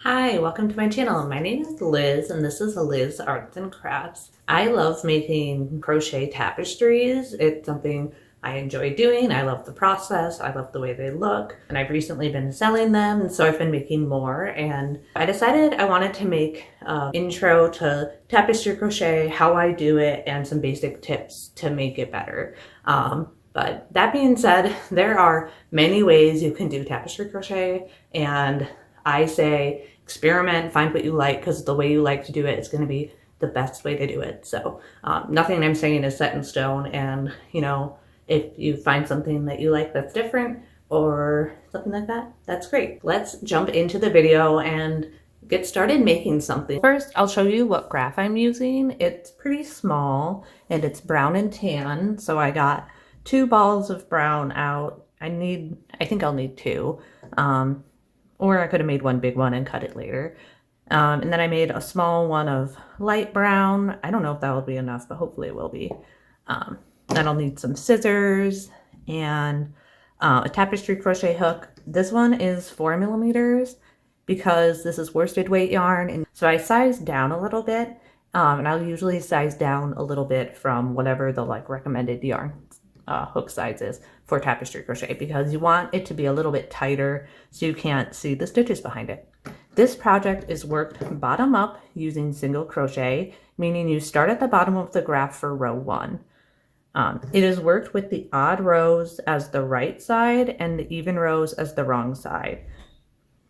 Hi, welcome to my channel. My name is Liz and this is Liz Arts and Crafts. I love making crochet tapestries. It's something I enjoy doing. I love the process. I love the way they look, and I've recently been selling them, and so I've been making more, and I decided I wanted to make an intro to tapestry crochet, how I do it, and some basic tips to make it better. But that being said, there are many ways you can do tapestry crochet, and I say experiment, find what you like, because the way you like to do it is going to be the best way to do it. So nothing I'm saying is set in stone, and if you find something that you like that's different or something like that, that's great. Let's jump into the video and get started making something. First, I'll show you what graph I'm using. It's pretty small and it's brown and tan, so I got 2 balls of brown out. I think I'll need 2. Or I could have made one big one and cut it later. And then I made a small one of light brown. I don't know if that will be enough, but hopefully it will be. Then I'll need some scissors and a tapestry crochet hook. This one is 4mm because this is worsted weight yarn. And so I sized down a little bit, and I'll usually size down a little bit from whatever the recommended yarn hook sizes for tapestry crochet, because you want it to be a little bit tighter so you can't see the stitches behind it. This project is worked bottom up using single crochet, meaning you start at the bottom of the graph for row 1. It is worked with the odd rows as the right side and the even rows as the wrong side.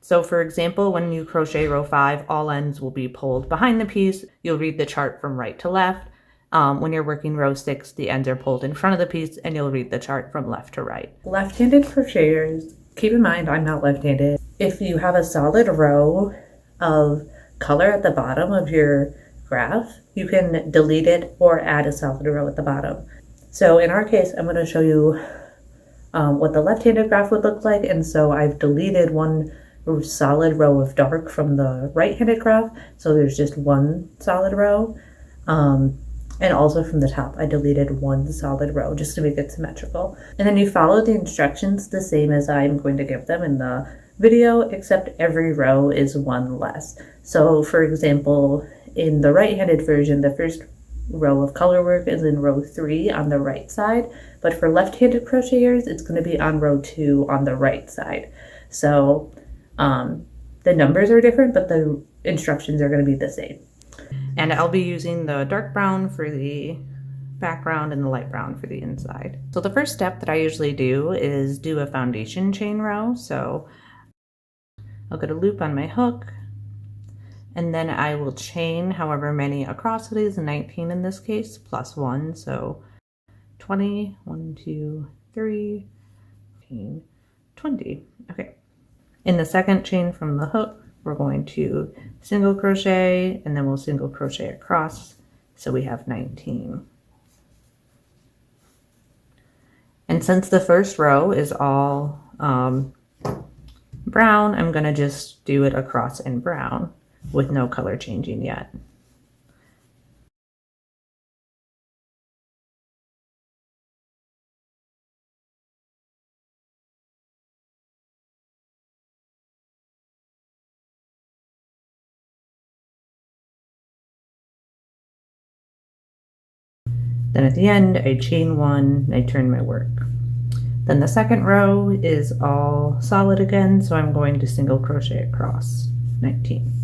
So for example, when you crochet row 5, all ends will be pulled behind the piece. You'll read the chart from right to left. When you're working row 6, the ends are pulled in front of the piece and you'll read the chart from left to right. Left-handed crocheters, keep in mind I'm not left-handed. If you have a solid row of color at the bottom of your graph, you can delete it or add a solid row at the bottom. So in our case, I'm going to show you what the left-handed graph would look like, and so I've deleted one solid row of dark from the right-handed graph, so there's just one solid row. And also from the top, I deleted one solid row just to make it symmetrical. And then you follow the instructions the same as I'm going to give them in the video, except every row is one less. So for example, in the right-handed version, the first row of color work is in row 3 on the right side, but for left-handed crocheters, it's going to be on row 2 on the right side. So the numbers are different, but the instructions are going to be the same. And I'll be using the dark brown for the background and the light brown for the inside. So the first step that I usually do is do a foundation chain row. So I'll get a loop on my hook, and then I will chain however many across it is, 19 in this case, plus 1, so 20, 1, 2, 3, 15, 20. Okay. In the second chain from the hook, we're going to single crochet, and then we'll single crochet across, so we have 19. And since the first row is all brown, I'm going to just do it across in brown with no color changing yet. Then at the end, I chain 1, and I turn my work. Then the second row is all solid again, so I'm going to single crochet across, 19.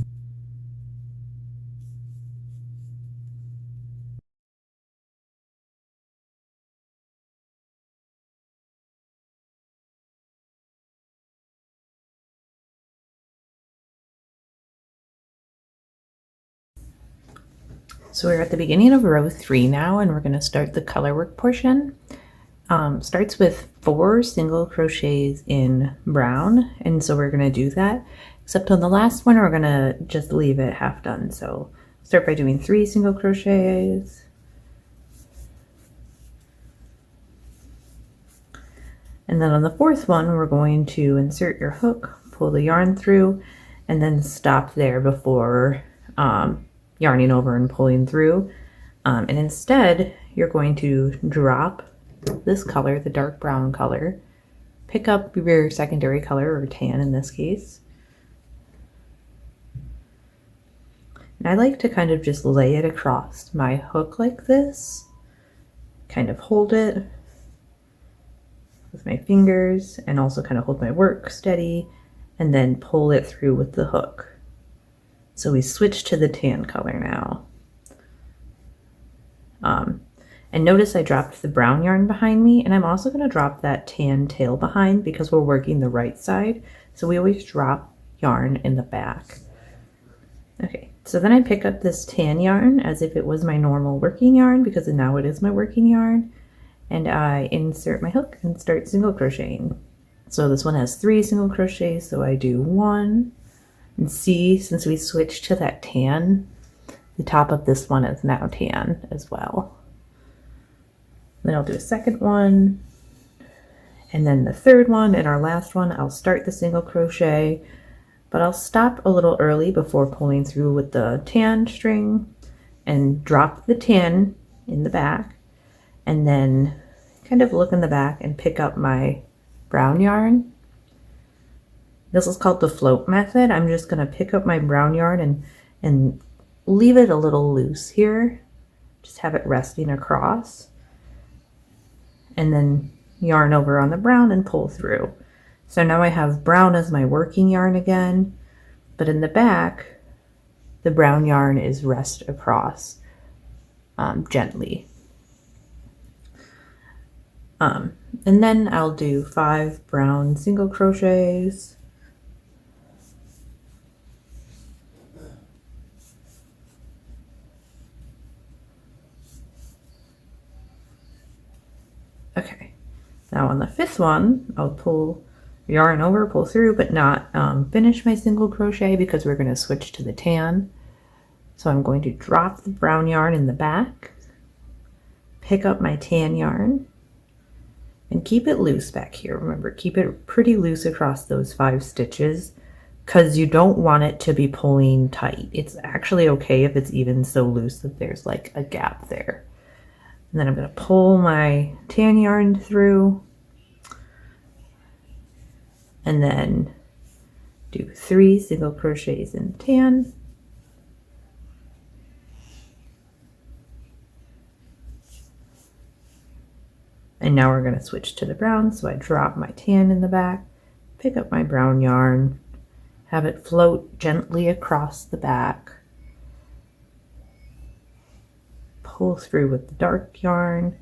So we're at the beginning of row 3 now, and we're going to start the color work portion. Starts with 4 single crochets in brown, and so we're going to do that, except on the last one we're going to just leave it half done. So start by doing 3 single crochets, and then on the 4th one we're going to insert your hook, pull the yarn through, and then stop there before yarning over and pulling through. And instead you're going to drop this color, the dark brown color, pick up your secondary color, or tan in this case, And I like to kind of just lay it across my hook like this, kind of hold it with my fingers and also kind of hold my work steady and then pull it through with the hook. So we switch to the tan color now. And notice I dropped the brown yarn behind me, and I'm also going to drop that tan tail behind because we're working the right side. So we always drop yarn in the back. Okay, so then I pick up this tan yarn as if it was my normal working yarn, because now it is my working yarn, and I insert my hook and start single crocheting. So this one has 3 single crochets, so I do 1. And see, since we switched to that tan, the top of this one is now tan as well. Then I'll do a second one, and then the third one, and our last one, I'll start the single crochet, but I'll stop a little early before pulling through with the tan string and drop the tan in the back, and then kind of look in the back and pick up my brown yarn. This is called the float method. I'm just going to pick up my brown yarn and leave it a little loose here. Just have it resting across. And then yarn over on the brown and pull through. So now I have brown as my working yarn again, but in the back, the brown yarn is rest across gently. And then I'll do 5 brown single crochets. Okay, now on the 5th one, I'll pull yarn over, pull through, but not finish my single crochet because we're going to switch to the tan. So I'm going to drop the brown yarn in the back, pick up my tan yarn, and keep it loose back here. Remember, keep it pretty loose across those 5 stitches because you don't want it to be pulling tight. It's actually okay if it's even so loose that there's like a gap there. And then I'm going to pull my tan yarn through and then do 3 single crochets in tan. And now we're going to switch to the brown. So I drop my tan in the back, pick up my brown yarn, have it float gently across the back, pull through with the dark yarn,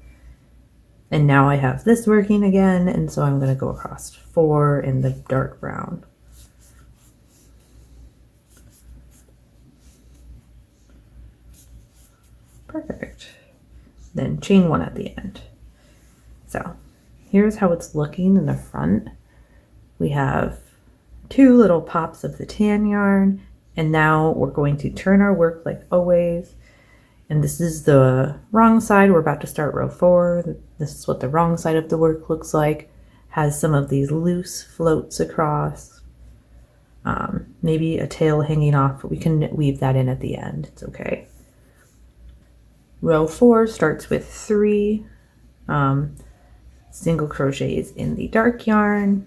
and now I have this working again, and so I'm going to go across 4 in the dark brown. Perfect. Then chain 1 at the end. So here's how it's looking in the front. We have 2 little pops of the tan yarn, and now we're going to turn our work like always. And this is the wrong side. We're about to start row 4. This is what the wrong side of the work looks like. Has some of these loose floats across. Maybe a tail hanging off, but we can weave that in at the end. It's okay. Row 4 starts with 3 single crochets in the dark yarn.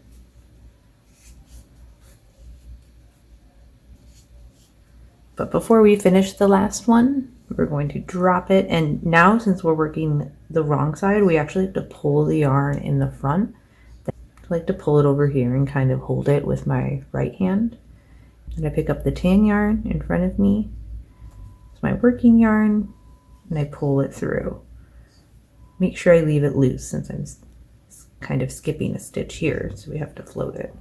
But before we finish the last one, we're going to drop it. And now, since we're working the wrong side, we actually have to pull the yarn in the front. I like to pull it over here and kind of hold it with my right hand. And I pick up the tan yarn in front of me. It's my working yarn, and I pull it through. Make sure I leave it loose since I'm kind of skipping a stitch here, so we have to float it.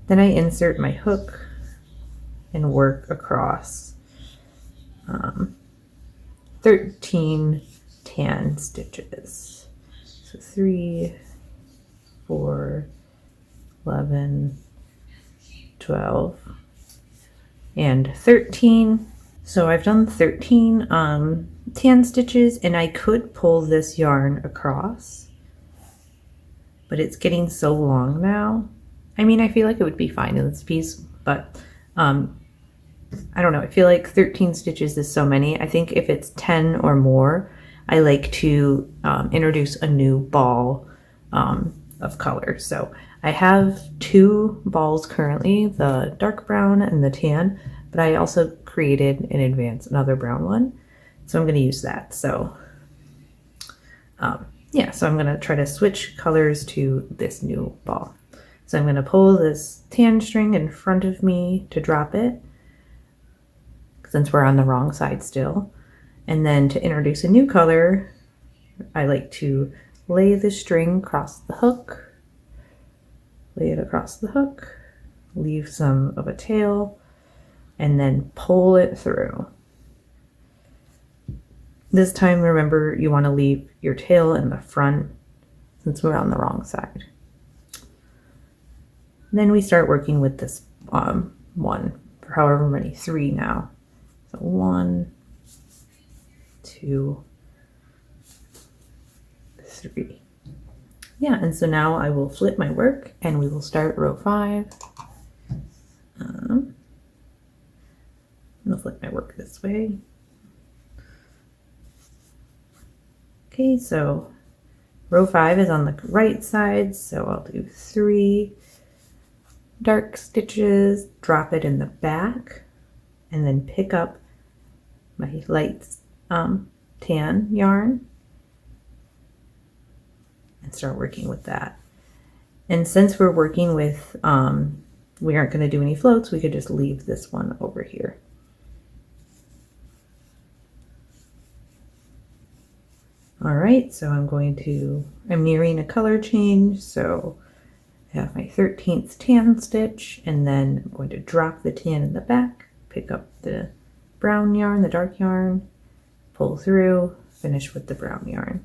Then I insert my hook and work across 13 tan stitches. So 3, 4, 11, 12, and 13. So I've done 13 tan stitches, and I could pull this yarn across, but it's getting so long now. I mean, I feel like it would be fine in this piece, but I don't know. I feel like 13 stitches is so many. I think if it's 10 or more, I like to introduce a new ball of color. So I have two balls currently, the dark brown and the tan, but I also created in advance another brown one. So I'm going to use that. So yeah, so I'm going to try to switch colors to this new ball. So I'm going to pull this tan string in front of me to drop it, since we're on the wrong side still. And then to introduce a new color, I like to lay the string across the hook, lay it across the hook, leave some of a tail, and then pull it through. This time, remember, you want to leave your tail in the front since we're on the wrong side. Then we start working with this one for however many, 3 now. So 1, 2, 3. Yeah, and so now I will flip my work and we will start row 5. I'm gonna flip my work this way. Okay, so row 5 is on the right side, so I'll do 3 dark stitches, drop it in the back, and then pick up my light tan yarn and start working with that. And since we're working with, we aren't going to do any floats, we could just leave this one over here. All right, so I'm nearing a color change, so I have my 13th tan stitch, and then I'm going to drop the tan in the back, pick up the brown yarn, the dark yarn, pull through, finish with the brown yarn.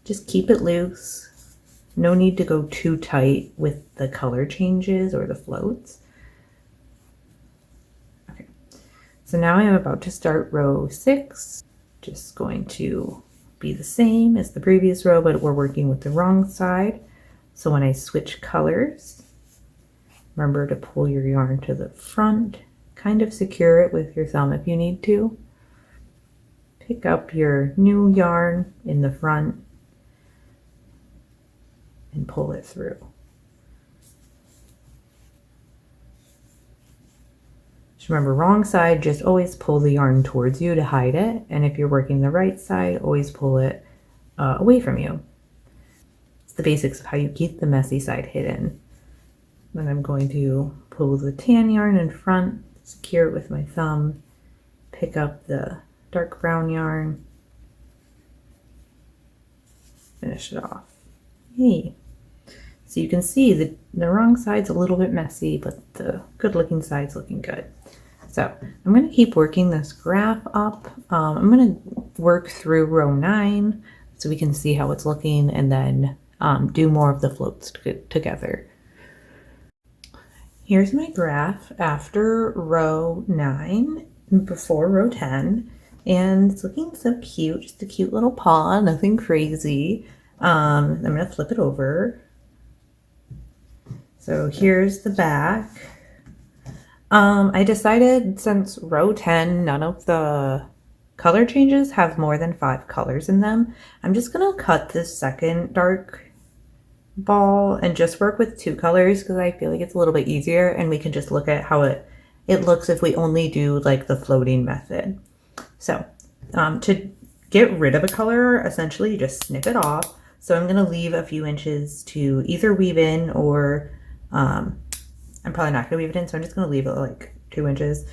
Just keep it loose. No need to go too tight with the color changes or the floats. Okay, so now I'm about to start row 6. Just going to be the same as the previous row, but we're working with the wrong side. So when I switch colors, remember to pull your yarn to the front, kind of secure it with your thumb if you need to. Pick up your new yarn in the front and pull it through. Just remember, wrong side, just always pull the yarn towards you to hide it. And if you're working the right side, always pull it away from you. It's the basics of how you keep the messy side hidden. Then I'm going to pull the tan yarn in front, secure it with my thumb, pick up the dark brown yarn, finish it off. Yay. So you can see that the wrong side's a little bit messy, but the good looking side's looking good. So I'm going to keep working this graph up. I'm going to work through row 9 so we can see how it's looking, and then do more of the floats together. Here's my graph after row 9, before row 10, and it's looking so cute, just a cute little paw, nothing crazy. I'm going to flip it over. So here's the back. I decided since row 10, none of the color changes have more than 5 colors in them. I'm just going to cut this second dark ball and just work with 2 colors because I feel like it's a little bit easier, and we can just look at how it looks if we only do like the floating method. So to get rid of a color, essentially you just snip it off. So I'm going to leave a few inches to either weave in, or I'm probably not going to weave it in, so I'm just going to leave it like 2 inches.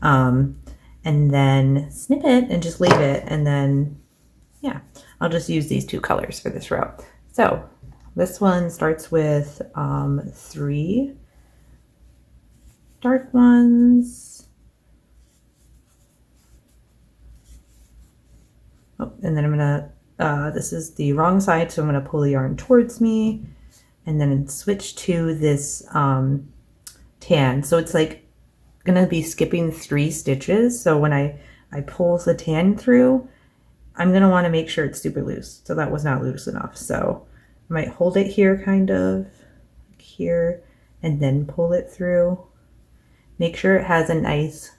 And then snip it and just leave it. And then, yeah, I'll just use these 2 colors for this row. So this one starts with 3 dark ones. Oh, and then I'm going to, this is the wrong side, so I'm going to pull the yarn towards me and then switch to this tan. So it's like going to be skipping 3 stitches. So when I pull the tan through, I'm going to want to make sure it's super loose. So that was not loose enough. So I might hold it here, kind of like here, and then pull it through. Make sure it has a nice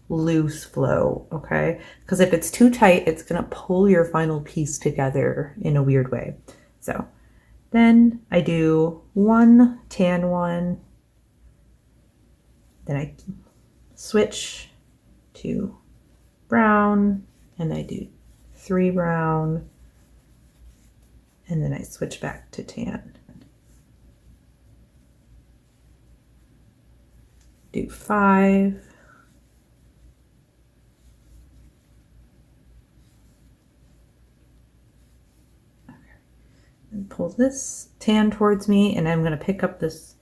loose flow, okay? Because if it's too tight, it's gonna pull your final piece together in a weird way. So then I do one tan one, then I switch to brown, and I do 3 brown, and then I switch back to tan. Do 5. And pull this tan towards me, and I'm going to pick up this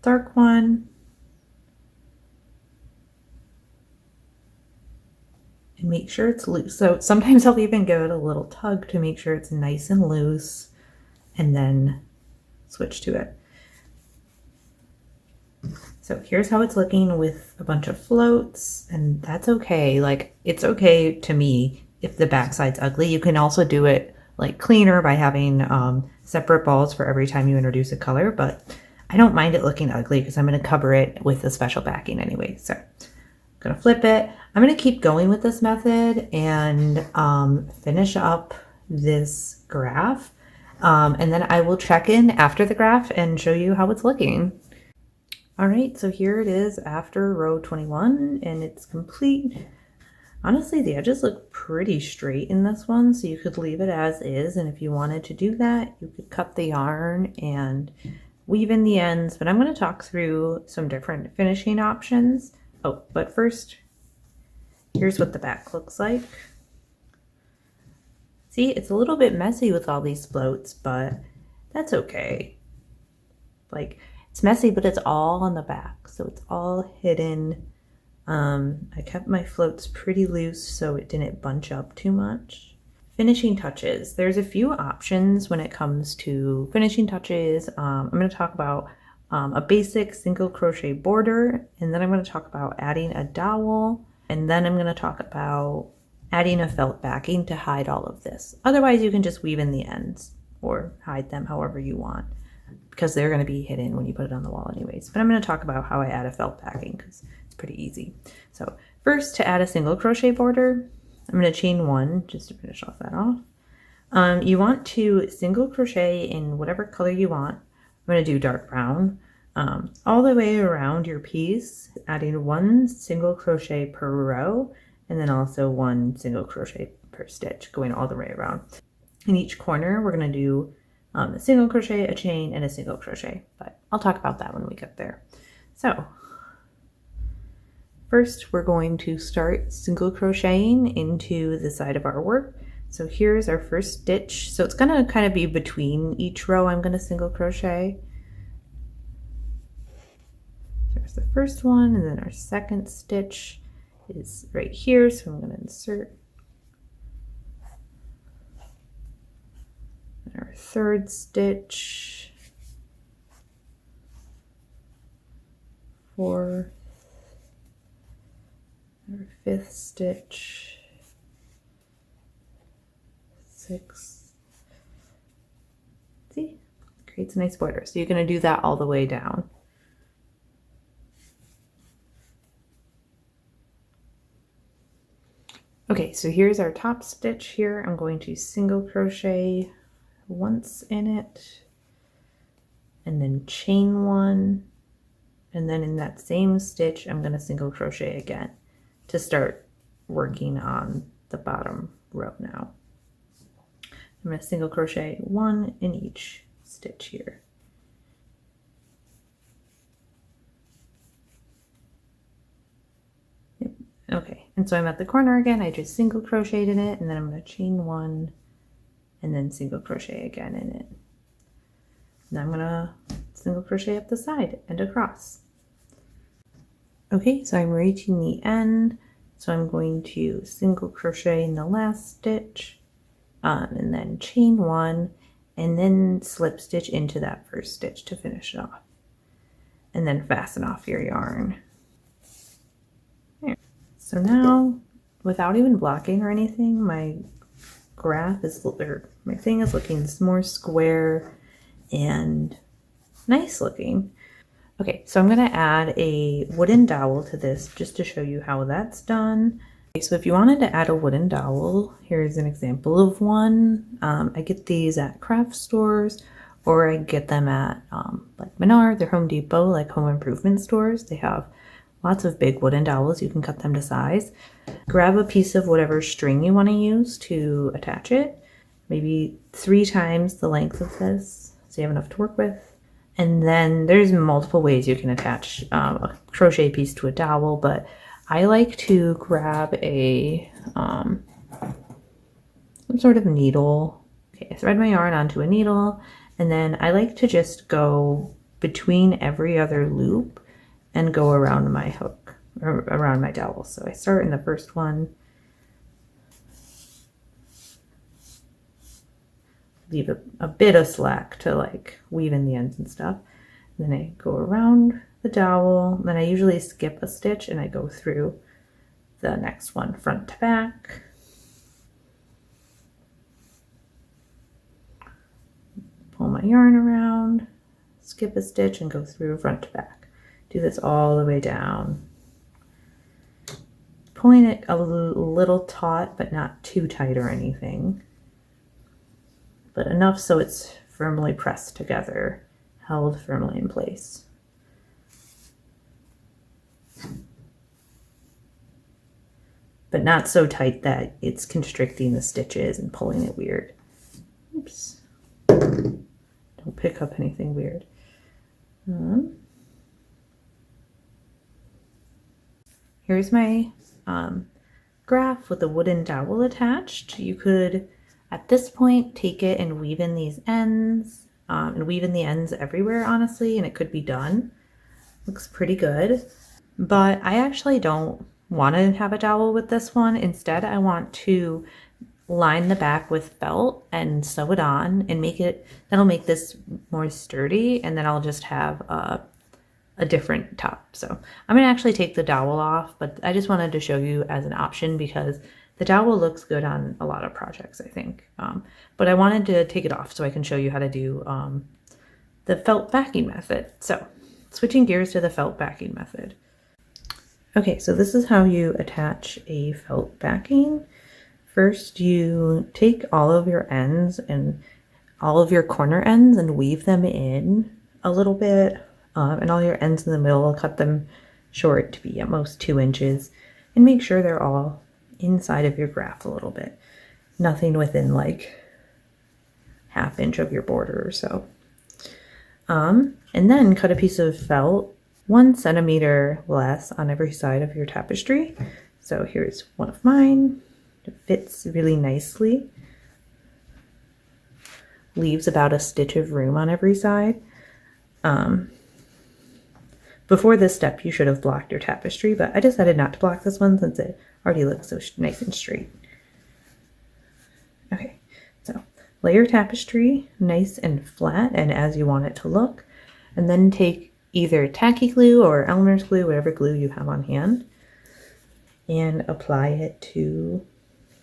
dark one and make sure it's loose. So sometimes I'll even give it a little tug to make sure it's nice and loose, and then switch to it. So here's how it's looking with a bunch of floats, and that's okay. Like, it's okay to me if the backside's ugly. You can also do it like cleaner by having separate balls for every time you introduce a color, but I don't mind it looking ugly because I'm going to cover it with a special backing anyway. So I'm going to flip it. I'm going to keep going with this method and finish up this graph. And then I will check in after the graph and show you how it's looking. All right, so here it is after row 21 and it's complete. Honestly, the edges look pretty straight in this one, so you could leave it as is. And if you wanted to do that, you could cut the yarn and weave in the ends, but I'm going to talk through some different finishing options. Oh, but first, here's what the back looks like. See, it's a little bit messy with all these floats, but that's okay. Like, it's messy, but it's all on the back, so it's all hidden. I kept my floats pretty loose so it didn't bunch up too much. Finishing touches. There's a few options when it comes to finishing touches. I'm going to talk about a basic single crochet border, and then I'm going to talk about adding a dowel, and then I'm going to talk about adding a felt backing to hide all of this. Otherwise, you can just weave in the ends or hide them however you want, because they're going to be hidden when you put it on the wall anyways. But I'm going to talk about how I add a felt backing because it's pretty easy. So first, to add a single crochet border, I'm going to chain 1 just to finish off that off. You want to single crochet in whatever color you want. I'm going to do dark brown all the way around your piece, adding 1 single crochet per row, and then also 1 single crochet per stitch going all the way around. In each corner, we're going to do a single crochet, a chain, and a single crochet, but I'll talk about that when we get there. So first, we're going to start single crocheting into the side of our work. So here's our first stitch. So it's going to kind of be between each row I'm going to single crochet. There's the first one, and then our second stitch is right here, so I'm going to insert. And our third stitch, fourth, our fifth stitch, sixth. See, creates a nice border. So you're going to do that all the way down. Okay, so here's our top stitch here. I'm going to single crochet once in it, and then chain 1, and then in that same stitch I'm going to single crochet again to start working on the bottom row now. I'm going to single crochet 1 in each stitch here. Okay, and so I'm at the corner again. I just single crocheted in it, and then I'm going to chain 1 and then single crochet again in it. Now I'm going to single crochet up the side and across. Okay, so I'm reaching the end, so I'm going to single crochet in the last stitch, and then chain 1, and then slip stitch into that first stitch to finish it off, and then fasten off your yarn. So now, without even blocking or anything, my graph is, or my thing is looking more square and nice looking. Okay, so I'm going to add a wooden dowel to this just to show you how that's done. Okay, so if you wanted to add a wooden dowel, here's an example of one. I get these at craft stores, or I get them at like Menards or Home Depot, like home improvement stores. They have lots of big wooden dowels. You can cut them to size. Grab a piece of whatever string you want to use to attach it, maybe 3 times the length of this, so you have enough to work with. And then there's multiple ways you can attach a crochet piece to a dowel, but I like to grab a some sort of needle. Okay, I thread my yarn onto a needle, and then I like to just go between every other loop and go around my hook, or around my dowel. So I start in the first one, leave a bit of slack to like weave in the ends and stuff. And then I go around the dowel, then I usually skip a stitch and I go through the next one front to back. Pull my yarn around, skip a stitch and go through front to back. Do this all the way down. Pulling it a little taut, but not too tight or anything, but enough so it's firmly pressed together, held firmly in place. But not so tight that it's constricting the stitches and pulling it weird. Oops. Don't pick up anything weird. Here's my graph with a wooden dowel attached. You could, at this point, take it and weave in these ends, and weave in the ends everywhere, honestly, and it could be done. Looks pretty good. But I actually don't want to have a dowel with this one. Instead, I want to line the back with felt and sew it on and that'll make this more sturdy, and then I'll just have a different top. So I'm gonna actually take the dowel off, but I just wanted to show you as an option because the dowel looks good on a lot of projects, I think. But I wanted to take it off so I can show you how to do the felt backing method. So switching gears to the felt backing method. Okay, so this is how you attach a felt backing. First, you take all of your ends and all of your corner ends and weave them in a little bit, and all your ends in the middle, cut them short to be at most 2 inches, and make sure they're all inside of your graph a little bit. Nothing within like 1/2 inch of your border or so. And then cut a piece of felt 1 centimeter less on every side of your tapestry. So here's one of mine. It fits really nicely. Leaves about a stitch of room on every side. Before this step, you should have blocked your tapestry, but I decided not to block this one since it already looks so nice and straight. Okay, so lay your tapestry nice and flat and as you want it to look, and then take either tacky glue or Elmer's glue, whatever glue you have on hand, and apply it to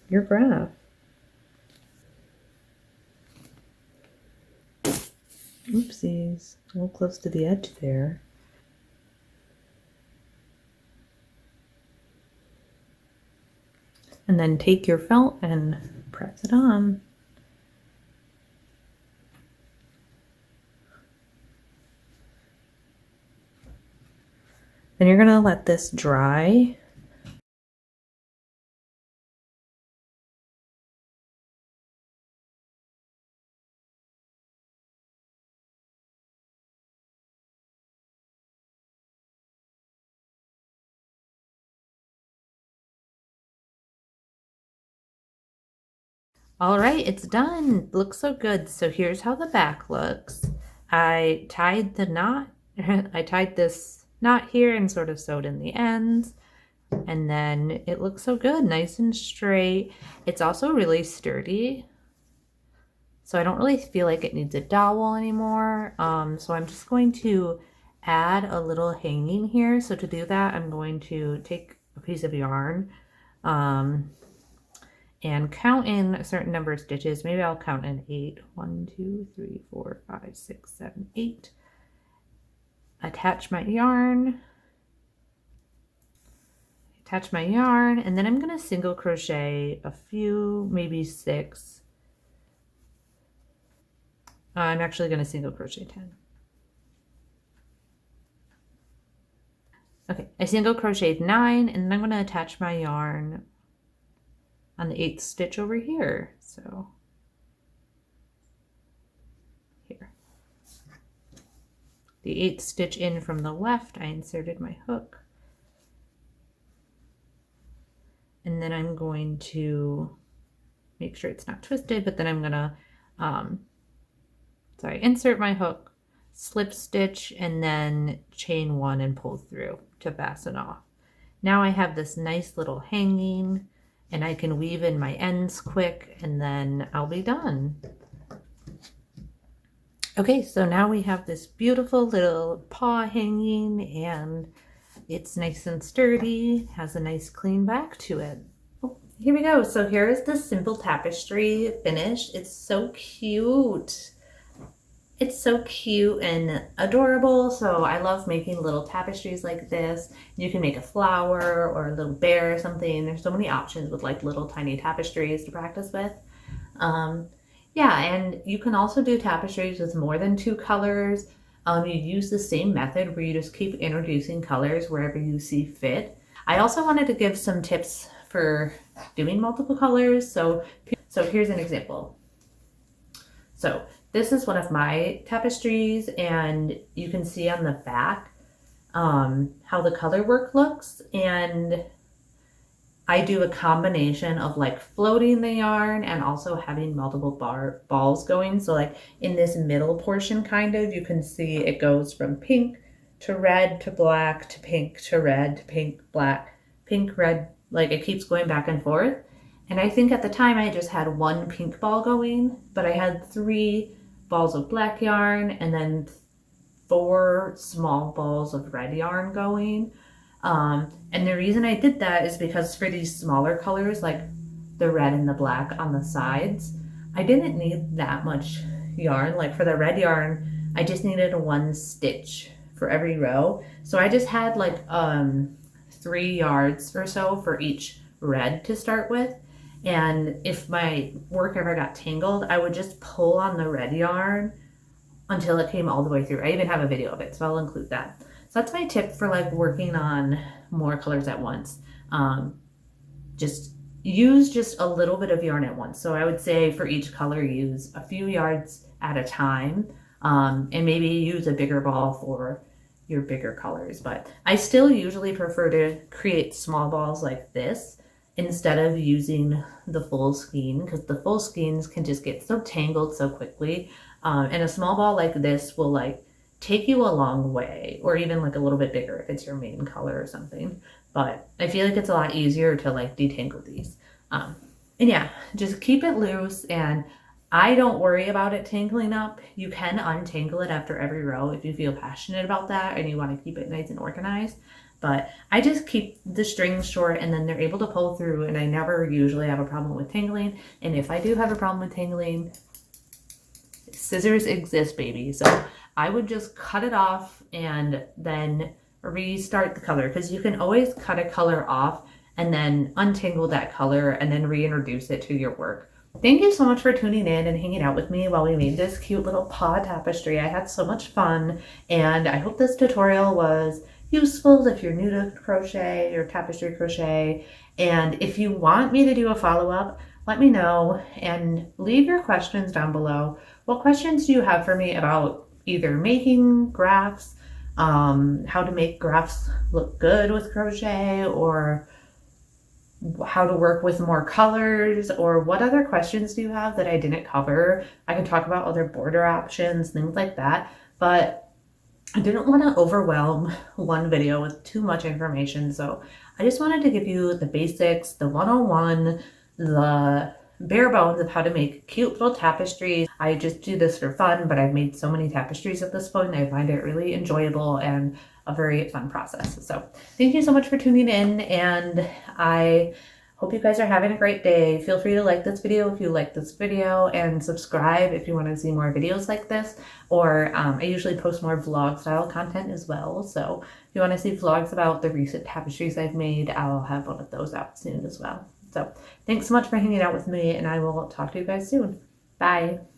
your graph. Oopsies, a little close to the edge there. And then take your felt and press it on. Then you're gonna let this dry. All right, it's done. Looks so good. So here's how the back looks. I tied the knot. I tied this knot here and sort of sewed in the ends. And then it looks so good, nice and straight. It's also really sturdy. So I don't really feel like it needs a dowel anymore. So I'm just going to add a little hanging here. So to do that, I'm going to take a piece of yarn, and count in a certain number of stitches. Maybe I'll count in 8. 1, 2, 3, 4, 5, 6, 7, 8. attach my yarn, and then I'm going to single crochet a few, maybe 6. I'm actually going to single crochet 10. Okay, I single crocheted 9, and then I'm going to attach my yarn on the 8th stitch over here. So here. The 8th stitch in from the left, I inserted my hook. And then I'm going to make sure it's not twisted, but then I'm going to, insert my hook, slip stitch, and then chain 1 and pull through to fasten off. Now I have this nice little hanging, and I can weave in my ends quick, and then I'll be done. Okay, so now we have this beautiful little paw hanging, and it's nice and sturdy, has a nice clean back to it. Oh, here we go. So here is the simple tapestry finished. It's so cute. It's so cute and adorable. So I love making little tapestries like this. You can make a flower or a little bear or something. There's so many options with like little tiny tapestries to practice with. Yeah, and you can also do tapestries with more than 2 colors. You use the same method where you just keep introducing colors wherever you see fit. I also wanted to give some tips for doing multiple colors. So here's an example. So this is one of my tapestries, and you can see on the back how the color work looks. And I do a combination of like floating the yarn and also having multiple balls going. So like in this middle portion, kind of, you can see it goes from pink to red to black to pink to red to pink, black, pink, red, like it keeps going back and forth. And I think at the time I just had 1 pink ball going, but I had 3 balls of black yarn and then 4 small balls of red yarn going. And the reason I did that is because for these smaller colors, like the red and the black on the sides, I didn't need that much yarn. Like for the red yarn, I just needed 1 stitch for every row. So I just had like 3 yards or so for each red to start with. And if my work ever got tangled, I would just pull on the red yarn until it came all the way through. I even have a video of it, so I'll include that. So that's my tip for like working on more colors at once. Just use just a little bit of yarn at once. So I would say for each color, use a few yards at a time, and maybe use a bigger ball for your bigger colors. But I still usually prefer to create small balls like this instead of using the full skein, because the full skeins can just get so tangled so quickly. And a small ball like this will like take you a long way, or even like a little bit bigger if it's your main color or something. But I feel like it's a lot easier to like detangle these. And yeah, just keep it loose, and I don't worry about it tangling up. You can untangle it after every row if you feel passionate about that and you want to keep it nice and organized. But I just keep the strings short, and then they're able to pull through, and I never usually have a problem with tangling. And if I do have a problem with tangling, scissors exist, baby. So I would just cut it off and then restart the color, because you can always cut a color off and then untangle that color and then reintroduce it to your work. Thank you so much for tuning in and hanging out with me while we made this cute little paw tapestry. I had so much fun, and I hope this tutorial was useful if you're new to crochet or tapestry crochet. And if you want me to do a follow-up, let me know and leave your questions down below. What questions do you have for me about either making graphs, how to make graphs look good with crochet, or how to work with more colors, or what other questions do you have that I didn't cover? I can talk about other border options, things like that, but I didn't want to overwhelm one video with too much information. So I just wanted to give you the basics, the 101, the bare bones of how to make cute little tapestries. I just do this for fun, but I've made so many tapestries at this point. I find it really enjoyable and a very fun process. So thank you so much for tuning in, and I hope you guys are having a great day. Feel free to like this video if you like this video, and subscribe if you want to see more videos like this. Or I usually post more vlog style content as well. So if you want to see vlogs about the recent tapestries I've made, I'll have one of those out soon as well. So thanks so much for hanging out with me, and I will talk to you guys soon. Bye.